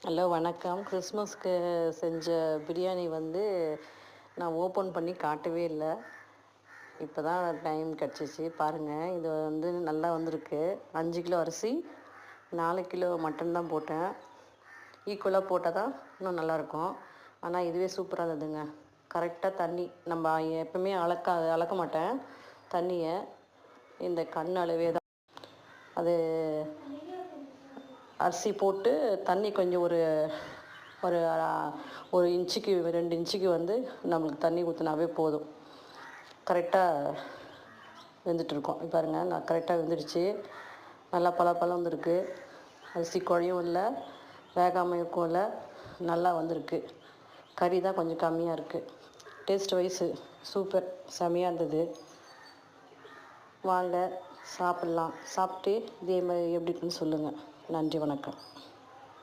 Hello வணக்கம். கிறிஸ்மஸ்க்கு செஞ்ச பிரியாணி வந்து நான் ஓப்பன் பண்ணி காட்டவே இல்லை. இப்போ தான் டைம் கிடச்சிச்சு. பாருங்கள், இது வந்து நல்லா வந்திருக்கு. 5 கிலோ அரிசி, 4 கிலோ மட்டன் தான் போட்டேன். ஈக்குவலாக போட்டால் தான் இன்னும் நல்லாயிருக்கும். ஆனால் இதுவே சூப்பராக இருந்ததுங்க. கரெக்டாக தண்ணி நம்ம எப்பவுமே அளக்க மாட்டேன் தண்ணியை. இந்த கண் அளவே தான் அது. அரிசி போட்டு தண்ணி கொஞ்சம் ஒரு ஒரு ஒரு இன்ச்சுக்கு 2 இன்ச்சுக்கு வந்து நம்மளுக்கு தண்ணி ஊற்றினாவே போதும். கரெக்டாக வெந்துட்டுருக்கோம். பாருங்கள், நான் கரெக்டாக வெந்துடுச்சு. நல்லா பல வந்திருக்கு. அரிசி குழையும் இல்லை, வேகாமையும் இல்லை, நல்லா வந்திருக்கு. கறி தான் கொஞ்சம் கம்மியாக இருக்குது. டேஸ்ட் வைஸு சூப்பர், செமையாக இருந்தது. வாங்க சாப்பிட்லாம். சாப்பிட்டு இதே மாதிரி எப்படி இருக்குன்னு சொல்லுங்கள். நன்றி, வணக்கம்.